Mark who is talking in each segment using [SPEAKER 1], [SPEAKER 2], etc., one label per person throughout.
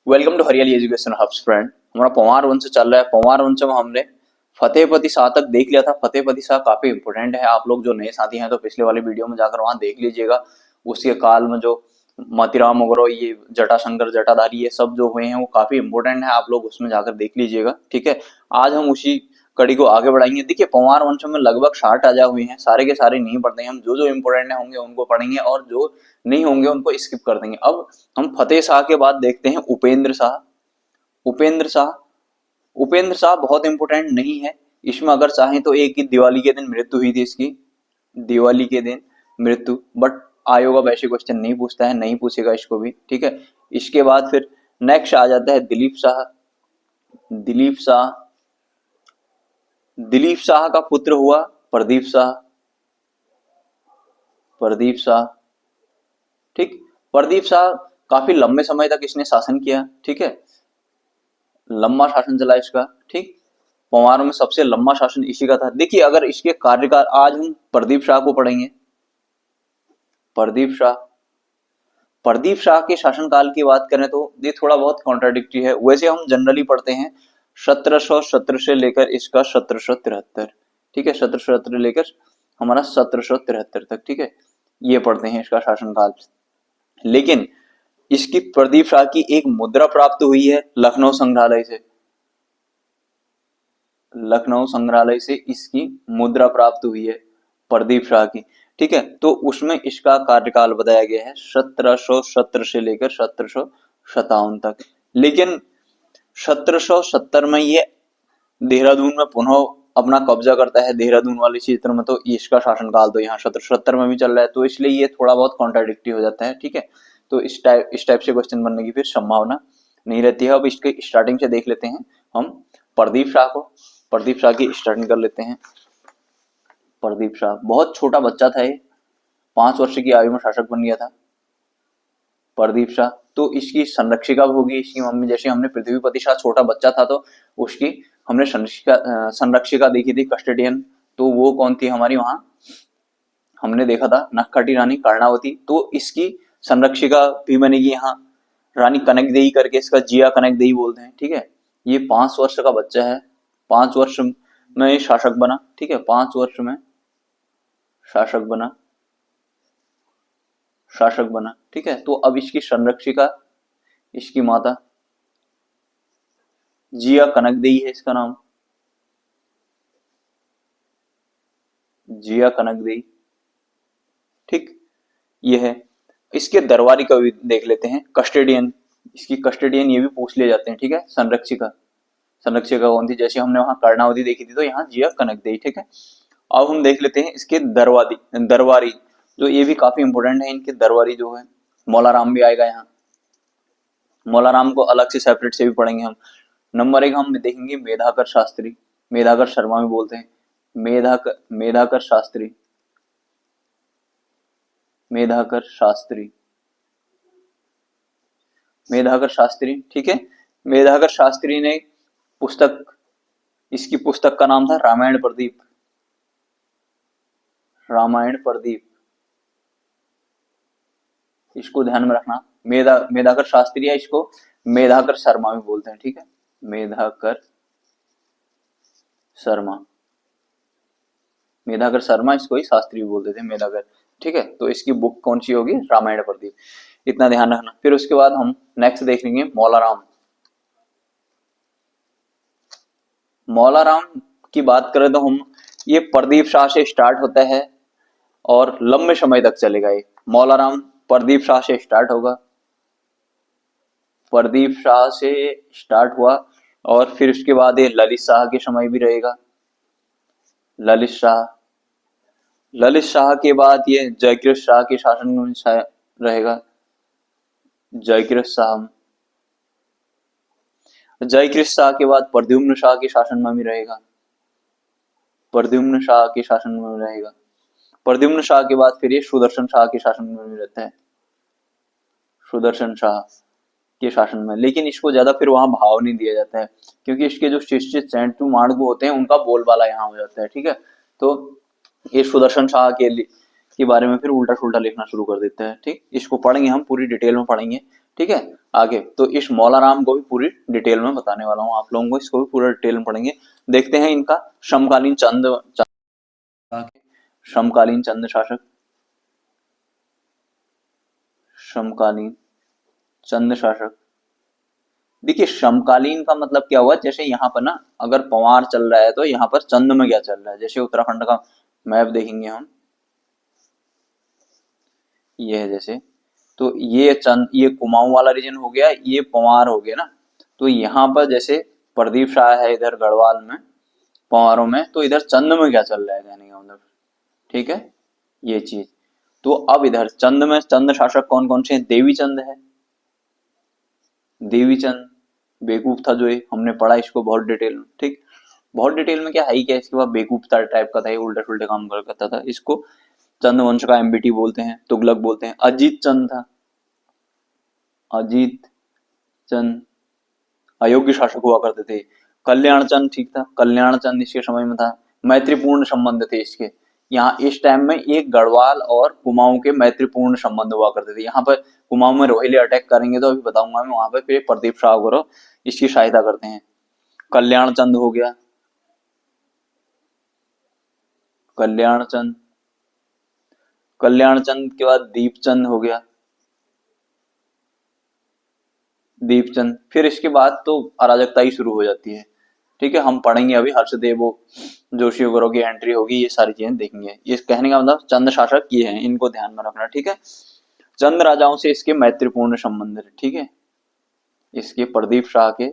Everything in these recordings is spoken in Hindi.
[SPEAKER 1] वेलकम टू हरियाली एजुकेशन हब्स फ्रेंड। हमारा पवार वंश चल रहा है। पवार वंश में हमने फतेहपति शाह तक देख लिया था। फतेहपति शाह काफी इंपोर्टेंट है। आप लोग जो नए साथी हैं तो पिछले वाली वीडियो में जाकर वहां देख लीजिएगा। उसके काल में जो मोतीराम वगैरह, ये जटाशंकर, जटाधारी, ये सब जो हुए हैं वो काफी इंपोर्टेंट है। आप लोग उसमें जाकर देख लीजिएगा। ठीक है, आज हम उसी कड़ी को आगे बढ़ाएंगे। देखिए, पवार वंश में लगभग 60 राजा हुए हैं। सारे के सारे नहीं पढ़ते हैं हम, जो जो इंपोर्टेंट होंगे उनको पढ़ेंगे और जो नहीं होंगे उनको स्किप कर देंगे। अब हम फतेह शाह के बाद देखते हैं उपेंद्र शाह। उपेंद्र शाह उपेंद्र शाह बहुत इंपोर्टेंट नहीं है। इसमें अगर चाहें तो एक ही दिवाली के दिन मृत्यु हुई थी इसकी, दिवाली के दिन मृत्यु। बट आयोग अब ऐसे क्वेश्चन नहीं पूछता है, नहीं पूछेगा इसको भी। ठीक है, इसके बाद फिर नेक्स्ट आ जाता है दिलीप शाह। दिलीप शाह दिलीप शाह का पुत्र हुआ प्रदीप शाह। प्रदीप शाह, ठीक। प्रदीप शाह काफी लंबे समय तक इसने शासन किया। ठीक है, लंबा शासन चला इसका। ठीक, पंवारों में सबसे लंबा शासन इसी का था। देखिए, अगर इसके कार्यकाल, आज हम प्रदीप शाह को पढ़ेंगे। प्रदीप शाह प्रदीप शाह के शासनकाल की बात करें तो ये थोड़ा बहुत कॉन्ट्राडिक्टरी है। वैसे हम जनरली पढ़ते हैं 1717 से लेकर इसका 1773। ठीक है, 1773 लेकर हमारा 1773 तक। ठीक है, ये पढ़ते हैं इसका शासनकाल। लेकिन इसकी, प्रदीप शाह की एक मुद्रा प्राप्त हुई है लखनऊ संग्रहालय से। लखनऊ संग्रहालय से इसकी मुद्रा प्राप्त हुई है प्रदीप शाह की। ठीक है, तो उसमें इसका कार्यकाल बताया गया है 1717 से लेकर 1757 तक। लेकिन 1770 में ये देहरादून में पुनः अपना कब्जा करता है, देहरादून वाले क्षेत्र में। तो इसका शासनकाल तो यहाँ 1770 में भी चल रहा है, तो इसलिए ये थोड़ा बहुत कॉन्ट्राडिक्टी हो जाता है। ठीक है, तो इस टाइप से क्वेश्चन बनने की फिर संभावना नहीं रहती है। अब इसके स्टार्टिंग से देख लेते हैं हम प्रदीप शाह को। प्रदीप शाह की स्टार्टिंग कर लेते हैं। प्रदीप शाह बहुत छोटा बच्चा था, ये 5 वर्ष की आयु में शासक बन गया था प्रदीप शाह। तो इसकी संरक्षिका होगी इसकी मम्मी। जैसे हमने पृथ्वीपति शाह छोटा बच्चा था तो उसकी हमने संरक्षिका देखी थी, कस्टोडियन। तो वो कौन थी हमारी, वहां हमने देखा था नक्खटी रानी कर्णावती। तो इसकी संरक्षिका भी बनेगी यहाँ, रानी कनकदेई करके, इसका जिया कनकदेई बोलते हैं। ठीक है, ये 5 वर्ष का बच्चा है। 5 वर्ष में शासक बना। ठीक है, 5 वर्ष में शासक बना। ठीक है, तो अब इसकी संरक्षिका, इसकी माता जिया कनकदेई है, इसका नाम जिया कनकदेई। ठीक, ये है। इसके दरबारी का भी देख लेते हैं, कस्टोडियन। इसकी कस्टोडियन ये भी पूछ लिए जाते हैं। ठीक है, संरक्षिका कौन थी? जैसे हमने वहां कर्णावती देखी थी, तो यहाँ जिया कनकदेई। ठीक है, अब हम देख लेते हैं इसके दरबारी, जो ये भी काफी इंपोर्टेंट है। इनके दरबारी जो है, मौलाराम भी आएगा यहाँ। मौलाराम को अलग से सेपरेट से भी पढ़ेंगे हम। नंबर 1 हम देखेंगे मेधाकर शास्त्री। मेधाकर शर्मा भी बोलते हैं। मेधाकर शास्त्री। मेधाकर शास्त्री मेधाकर शास्त्री ठीक है, मेधाकर शास्त्री ने पुस्तक, इसकी पुस्तक का नाम था रामायण प्रदीप। रामायण प्रदीप, इसको ध्यान में रखना। मेधाकर शास्त्री है, इसको मेधाकर शर्मा भी बोलते हैं। ठीक है, मेधाकर शर्मा इसको ही शास्त्री भी बोलते थे, मेधाकर। ठीक है, तो इसकी बुक कौन सी होगी? रामायण प्रदीप। इतना ध्यान रखना। फिर उसके बाद हम नेक्स्ट देख लेंगे मौलाराम। मौलाराम की बात करें तो हम, ये प्रदीप शाह से स्टार्ट होता है और लंबे समय तक चलेगा। ये मौलाराम प्रदीप शाह से स्टार्ट होगा, प्रदीप शाह से स्टार्ट हुआ और फिर उसके बाद ये ललित शाह के समय भी रहेगा। ललित शाह के बाद ये जयकृत शाह के शासन में रहेगा। जयकृत शाह के बाद प्रद्युम्न शाह के शासन में भी रहेगा। प्रद्युम्न शाह के शासन में रहेगा। प्रद्युम्न शाह के बाद फिर ये सुदर्शन शाह के शासन में भी रहता है, सुदर्शन शाह के शासन में। लेकिन इसको ज्यादा फिर वहां भाव नहीं दिया जाता है, क्योंकि इसके जो शिष्य चैंटू माड़गु होते हैं उनका बोलबाला यहाँ हो जाता है। ठीक है, तो ये सुदर्शन शाह के बारे में फिर उल्टा सुल्टा लिखना शुरू कर देता है। ठीक, इसको पढ़ेंगे हम, पूरी डिटेल में पढ़ेंगे। ठीक है। आगे तो इस मौलाराम को भी पूरी डिटेल में बताने वाला हूँ आप लोगों को, इसको भी पूरा डिटेल में पढ़ेंगे। देखते हैं इनका समकालीन समकालीन चंद शासक, समकालीन चंद शासक। देखिए समकालीन का मतलब क्या हुआ, जैसे यहाँ पर ना अगर पंवार चल रहा है तो यहाँ पर चंद में क्या चल रहा है। जैसे उत्तराखंड का मैप देखेंगे हम, ये है जैसे, तो ये चंद, ये कुमाऊं वाला रीजन हो गया, ये पंवार हो गया ना। तो यहाँ पर जैसे प्रदीप शाह है इधर गढ़वाल में पंवारों में, तो इधर चंद में क्या चल रहा है कहने का मतलब, ठीक है ये चीज। तो अब इधर चंद में चंद शासक कौन कौन से हैं, देवी चंद है, देवी चंद बेवकूफ था जो, ये हमने पढ़ा इसको बहुत डिटेल में, ठीक। बहुत डिटेल में क्या है ही क्या, इसके बाद बेवकूफ टाइप का था, ये उल्टे उल्टे काम करता था। इसको चंद वंश का एमबीटी बोलते हैं, तुगलक बोलते हैं। अजीत चंद था, अजीत चंद अयोग्य शासक हुआ करते थे। कल्याण चंद ठीक था, कल्याण चंद इसके समय में था। मैत्रीपूर्ण संबंध थे इसके, यहाँ इस टाइम में एक गढ़वाल और कुमाऊं के मैत्रीपूर्ण संबंध हुआ करते थे। यहाँ पर कुमाऊं में रोहिले अटैक करेंगे तो अभी बताऊंगा मैं, वहां पर फिर प्रदीप शाह गौरव इसकी सहायता करते हैं। कल्याण चंद हो गया, कल्याण चंद, कल्याण चंद के बाद दीपचंद हो गया, दीपचंद। फिर इसके बाद तो अराजकता ही शुरू हो जाती है, ठीक है। हम पढ़ेंगे अभी हर्षदेव जोशी वगैरह की एंट्री होगी, ये सारी चीजें देखेंगे। ये कहने का मतलब चंद शासक ये हैं, इनको ध्यान में रखना, ठीक है। चंद राजाओं से इसके मैत्रीपूर्ण संबंध है, ठीक है। इसके प्रदीप शाह के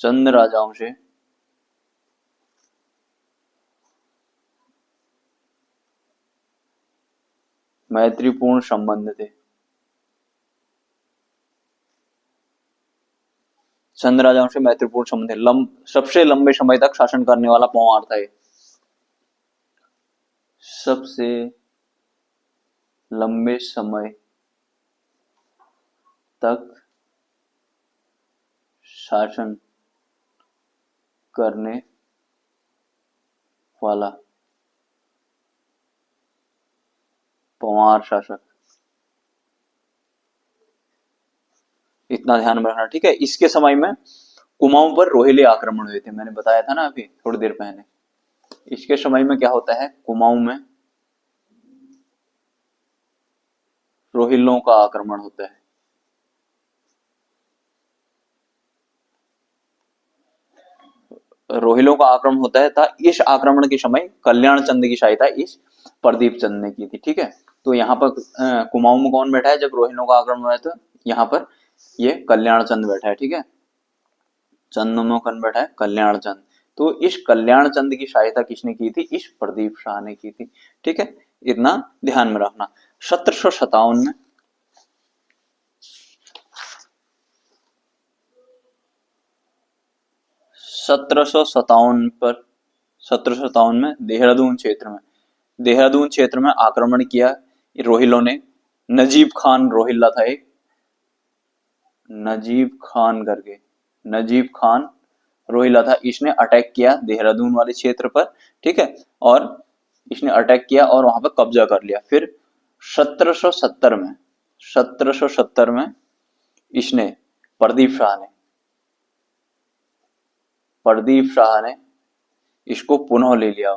[SPEAKER 1] चंद राजाओं से मैत्रीपूर्ण संबंध थे। चंद राजाओं से मैत्रीपूर्ण संबंध है। सबसे लंबे समय तक शासन करने वाला पंवार था ये, सबसे लंबे समय तक शासन करने वाला पंवार शासक, इतना ध्यान में रखना, ठीक है। इसके समय में कुमाऊं पर रोहिले आक्रमण हुए थे, मैंने बताया था ना अभी थोड़ी देर पहले। इसके समय में क्या होता है, कुमाऊं में रोहिलों का आक्रमण होता है। रोहिलों का आक्रमण होता है था। इस आक्रमण के समय कल्याण चंद की सहायता इस प्रदीप चंद ने की थी, ठीक है। तो यहाँ पर कुमाऊं में कौन बैठा है जब रोहिलों का आक्रमण हुआ था, यहाँ पर ये कल्याण चंद बैठा है, ठीक है। चंद में कौन बैठा है, कल्याण चंद। तो इस कल्याण चंद की सहायता किसने की थी, इस प्रदीप शाह ने की थी, ठीक है। इतना ध्यान में रखना। 1757 में 1757 पर 1757 में देहरादून क्षेत्र में आक्रमण किया रोहिलों ने। नजीब खान रोहिल्ला था एक, नजीब खान करके, नजीब खान रोहिल्ला था। इसने अटैक किया देहरादून वाले क्षेत्र पर, ठीक है। और इसने अटैक किया और वहां पर कब्जा कर लिया। फिर 1770 में 1770 में इसने प्रदीप शाह ने प्रदीप शाह ने इसको पुनः ले लिया,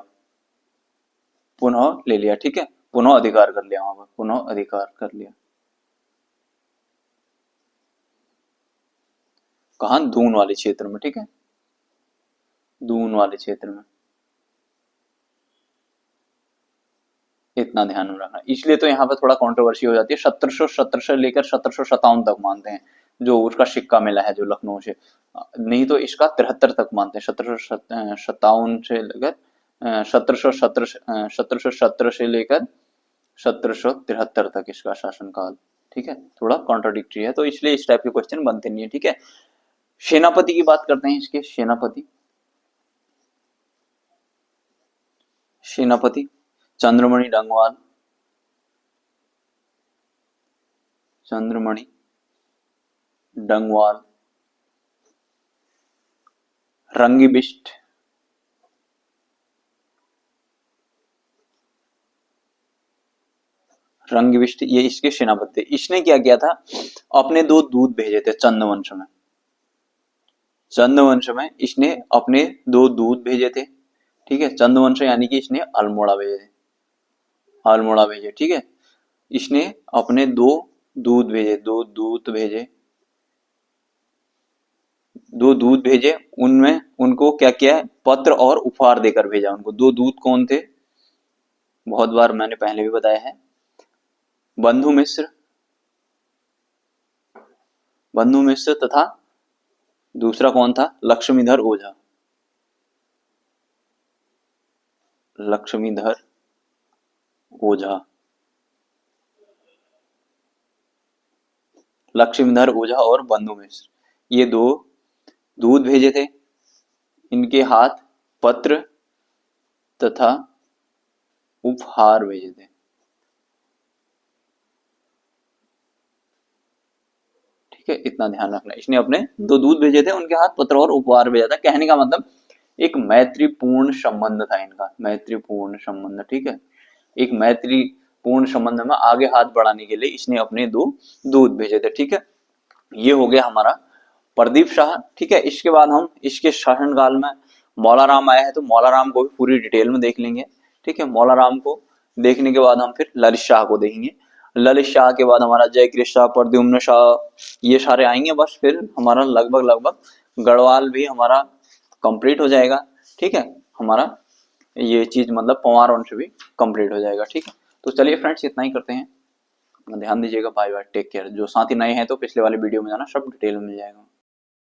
[SPEAKER 1] पुनः ले लिया, ठीक है। पुनः अधिकार कर लिया, वहां पर पुनः अधिकार कर लिया। कहा, दून वाले क्षेत्र में, ठीक है, दून वाले क्षेत्र में। इतना ध्यान में रखना। इसलिए तो यहाँ पे थोड़ा कंट्रोवर्सी हो जाती है। 1770 से लेकर 1757 तक मानते हैं, जो उसका सिक्का मिला है जो लखनऊ से। नहीं तो इसका 73 तक मानते हैं, 1757 से लेकर 1717 से लेकर 1773 तक इसका शासनकाल, ठीक है। थोड़ा कॉन्ट्राडिक्टरी है, तो इसलिए इस टाइप के क्वेश्चन बनते नहीं है, ठीक है। सेनापति की बात करते हैं, इसके सेनापति, सेनापति चंद्रमणि डंगवाल, चंद्रमणि डंगवाल, रंगी बिष्ट, रंगविष्ट ये इसके सेनापति थे। इसने क्या किया था, अपने 2 दूत भेजे थे चंद्रवंश में। चंद्रवंश में इसने अपने 2 दूत भेजे थे, ठीक है। चंद्रवंश यानी कि इसने अल्मोड़ा भेजे थे, अल्मोड़ा भेजे, ठीक है। इसने अपने 2 दूत भेजे, 2 दूत भेजे, 2 दूत भेजे। उनमें उनको क्या किया है, पत्र और उपहार देकर भेजा उनको। 2 दूत कौन थे, बहुत बार मैंने पहले भी बताया है, बंधु मिश्र, बंधु मिश्र तथा दूसरा कौन था, लक्ष्मीधर ओझा, लक्ष्मीधर ओझा, लक्ष्मीधर ओझा और बंधु मिश्र, ये 2 दूत भेजे थे। इनके हाथ पत्र तथा उपहार भेजे थे, ठीक है। इतना ध्यान रखना, इसने अपने 2 दूत भेजे थे, उनके हाथ पत्र और उपहार भेजा था। कहने का मतलब एक मैत्रीपूर्ण संबंध था इनका, मैत्रीपूर्ण संबंध, ठीक है। एक मैत्रीपूर्ण संबंध में आगे हाथ बढ़ाने के लिए इसने अपने 2 दूत भेजे थे, ठीक है। ये हो गया हमारा प्रदीप शाह, ठीक है। इसके बाद हम इसके शासनकाल में मौलाराम आया है, तो मौलाराम को भी पूरी डिटेल में देख लेंगे, ठीक है। मौलाराम को देखने के बाद हम फिर ललित शाह को देखेंगे। ललित शाह के बाद हमारा जयकृष्ण शाह, प्रद्युम्न शाह, ये सारे आएंगे। बस फिर हमारा लगभग गढ़वाल भी हमारा कंप्लीट हो जाएगा, ठीक है। हमारा ये चीज मतलब पंवार वंश भी कंप्लीट हो जाएगा, ठीक है। तो चलिए फ्रेंड्स, इतना ही करते हैं, ध्यान दीजिएगा, बाय बाय, टेक केयर। जो साथ ही नए हैं तो पिछले वाले वीडियो में जाना, सब डिटेल में मिल जाएगा।